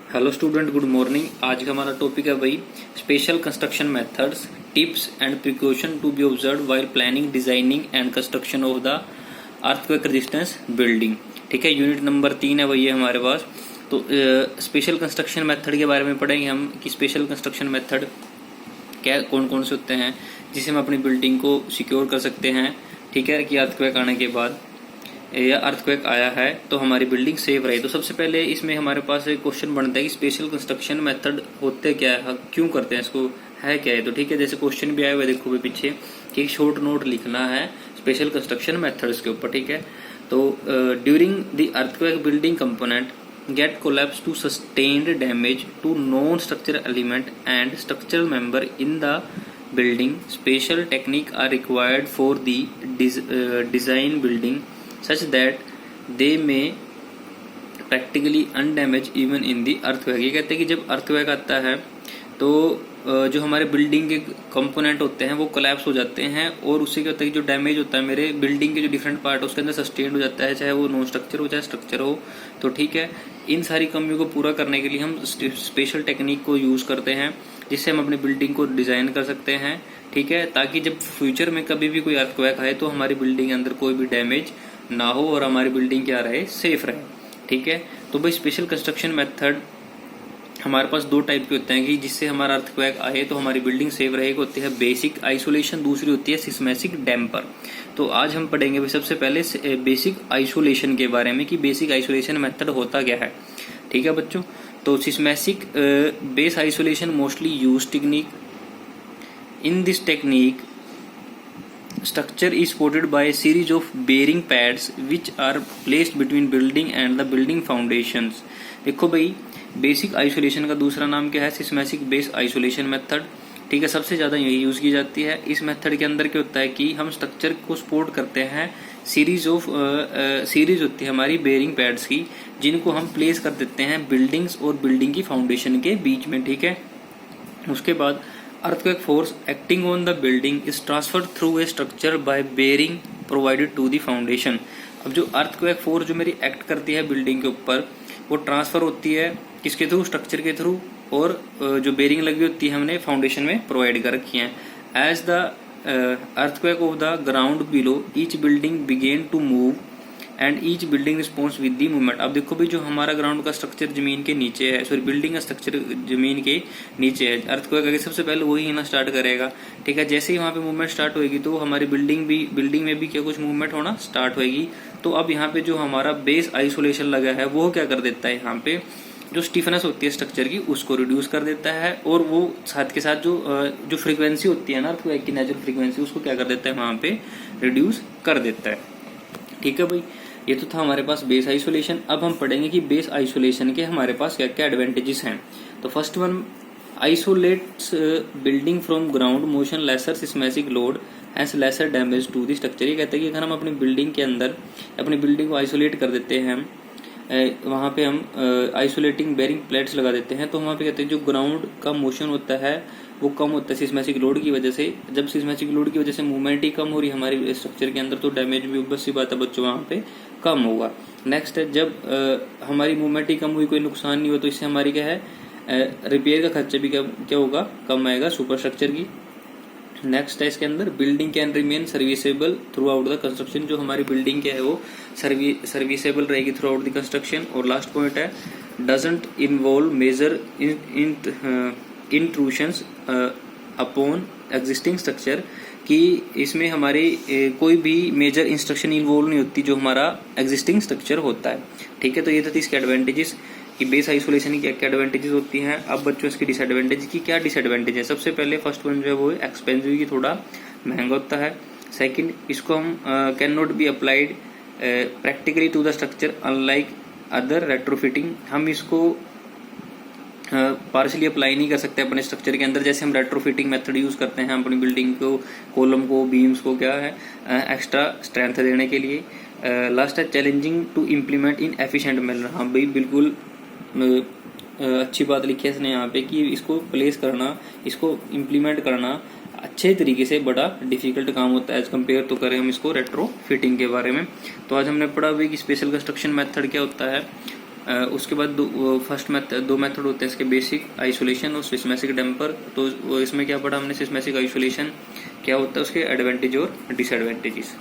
Hello student, good morning. आज का हमारा टॉपिक है भाई special construction methods, tips and precaution to be observe while planning, designing and construction of the earthquake resistance building. ठीक है, unit number 3 है भाई ये हमारे पास। तो स्पेशल कंस्ट्रक्शन मेथड के बारे में पढ़ेंगे हम कि स्पेशल कंस्ट्रक्शन मेथड क्या कौन कौन से होते हैं जिससे हम अपनी बिल्डिंग को सिक्योर कर सकते हैं। ठीक है, कि अर्थक्वेक आने के बाद या अर्थक्वेक आया है तो हमारी बिल्डिंग सेफ रहे। तो सबसे पहले इसमें हमारे पास एक क्वेश्चन बनता है कि स्पेशल कंस्ट्रक्शन मेथड होते क्या है, क्यों करते हैं इसको, है क्या है। तो ठीक है, जैसे क्वेश्चन भी आया हुआ है देखो भाई पीछे कि एक शॉर्ट नोट लिखना है स्पेशल कंस्ट्रक्शन मेथड्स के ऊपर। ठीक है, तो during the earthquake building component get collapse to sustained damage to non-structural element and structural member in the building, special technique are required for the design building such that they may practically undamaged even in the earthquake। ये कहते हैं कि जब earthquake आता है तो जो हमारे बिल्डिंग के कंपोनेंट होते हैं वो कोलैप्स हो जाते हैं और उससे क्या होता है कि जो डैमेज होता है मेरे बिल्डिंग के जो डिफरेंट पार्ट है उसके अंदर सस्टेन हो जाता है, चाहे वो नॉन स्ट्रक्चर हो चाहे स्ट्रक्चर हो। तो ठीक है, इन सारी कमियों को पूरा करने के लिए हम स्पेशल टेक्निक को यूज करते हैं जिससे हम अपनी बिल्डिंग को डिजाइन कर सकते हैं। ठीक है, ताकि जब फ्यूचर में कभी भी कोई अर्थक्वेक आए तो हमारी बिल्डिंग के अंदर कोई भी डैमेज ना हो और हमारी बिल्डिंग क्या रहे, सेफ रहे। ठीक है, तो भाई स्पेशल कंस्ट्रक्शन मेथड हमारे पास दो टाइप के होते हैं कि जिससे हमारा अर्थक्वेक आए तो हमारी बिल्डिंग सेफ रहेगी। होती है बेसिक आइसोलेशन, दूसरी होती है सिस्मेटिक डैम्पर। तो आज हम पढ़ेंगे भाई सबसे पहले बेसिक आइसोलेशन के बारे में कि बेसिक आइसोलेशन मेथड होता क्या है। ठीक है बच्चों, तो seismic base isolation mostly use technique. In this technique structure is supported by a series of bearing pads which are placed between building and the building foundations। देखो भाई बेसिक आइसोलेशन का दूसरा नाम क्या है, सिस्मेटिक बेस आइसोलेशन मेथड। ठीक है, सबसे ज्यादा यही यूज की जाती है। इस मेथड के अंदर क्या होता है कि हम स्ट्रक्चर को सपोर्ट करते हैं सीरीज होती है हमारी बेरिंग पैड्स की, जिनको हम प्लेस कर देते हैं बिल्डिंग्स और बिल्डिंग की फाउंडेशन के बीच में। ठीक है, उसके बाद earthquake force acting on the building is transferred through a structure by bearing provided to the foundation। अब जो earthquake force जो मेरी एक्ट करती है बिल्डिंग के ऊपर वो ट्रांसफर होती है किसके थ्रू, स्ट्रक्चर के थ्रू, और जो बेरिंग लगी होती है हमने फाउंडेशन में प्रोवाइड कर रखी है। As the earthquake of the ground below each building began to move and each building response with the movement. अब देखो भाई जो हमारा ग्राउंड का स्ट्रक्चर जमीन के नीचे है, सॉरी बिल्डिंग का स्ट्रक्चर जमीन के नीचे है, अर्थक्वेक आगे सबसे पहले वही होना स्टार्ट करेगा। ठीक है, जैसे ही वहां पे मूवमेंट स्टार्ट होगी तो हमारी बिल्डिंग में भी क्या कुछ मूवमेंट होना स्टार्ट होगी। तो अब यहाँ पे जो हमारा बेस आइसोलेशन लगा है वो क्या कर देता है, यहाँ पे जो स्टिफनेस होती है स्ट्रक्चर की उसको रिड्यूस कर देता है और वो साथ के साथ जो फ्रीक्वेंसी होती है ना अर्थक्वेक की नेचुरल फ्रीक्वेंसी उसको क्या कर देता है वहां पे रिड्यूस कर देता है। ठीक है भाई, ये तो था हमारे पास बेस आइसोलेशन। अब हम पढ़ेंगे कि बेस आइसोलेशन के हमारे पास क्या क्या एडवांटेजेस हैं। तो first one, isolates building from ground motion, lesser seismic load and lesser damage to the structure. ये कहते हैं कि अगर हम अपनी बिल्डिंग के अंदर अपनी बिल्डिंग को आइसोलेट कर देते हैं, वहां पे हम आइसोलेटिंग बेरिंग प्लेट्स लगा देते हैं, तो वहां पे कहते हैं जो ग्राउंड का मोशन होता है वो कम होता है सिस्मेटिक लोड की वजह से। जब सिस्मेटिक लोड की वजह से मूवमेंट ही कम हो रही है हमारे स्ट्रक्चर के अंदर तो डैमेज भी बस सी बात है बच्चों वहां पे कम होगा। नेक्स्ट है, जब हमारी मूवमेंट ही कम हुई, कोई नुकसान नहीं हुआ, तो इससे हमारी क्या है रिपेयर का खर्चा भी क्या होगा, कम आएगा सुपर स्ट्रक्चर की। नेक्स्ट है इसके अंदर, building can remain serviceable throughout the construction. जो हमारी बिल्डिंग क्या है वो सर्विसेबल रहेगी थ्रू आउट द कंस्ट्रक्शन। और लास्ट पॉइंट है, doesn't involve major intrusions upon existing structure, कि इसमें हमारे कोई भी मेजर इंस्ट्रक्शन इन्वॉल्व नहीं होती जो हमारा एग्जिस्टिंग स्ट्रक्चर होता है। ठीक है, तो ये था इसके एडवांटेजेस कि बेस आइसोलेशन की क्या क्या एडवांटेजेस होती हैं। अब बच्चों इसकी डिसएडवांटेज की क्या डिसएडवांटेज है। सबसे पहले फर्स्ट वन जो है वो एक्सपेंसिव की थोड़ा महंगा होता है। सेकंड, इसको हम can not be applied practically to the structure unlike other retrofitting. हम इसको पार्शली अप्लाई नहीं कर सकते अपने स्ट्रक्चर के अंदर, जैसे हम रेट्रोफिटिंग मेथड यूज करते हैं अपनी बिल्डिंग को, कॉलम को, बीम्स को क्या है एक्स्ट्रा स्ट्रेंथ देने के लिए। लास्ट है, challenging to implement in efficient manner. हाँ भाई बिल्कुल अच्छी बात लिखी है इसने यहाँ पे कि इसको प्लेस करना, इसको इम्प्लीमेंट करना अच्छे तरीके से बड़ा डिफिकल्ट काम होता है एज कम्पेयर तो करें हम इसको रेट्रो फिटिंग के बारे में। तो आज हमने पढ़ा हुआ कि स्पेशल कंस्ट्रक्शन मेथड क्या होता है, उसके बाद फर्स्ट मेथड, दो मेथड होते हैं इसके, बेसिक आइसोलेशन और सिस्मेटिक डैम्पर। तो वो इसमें क्या पढ़ा हमने, सिस्मेटिक आइसोलेशन क्या होता है, उसके एडवांटेज और डिसएडवांटेजेस।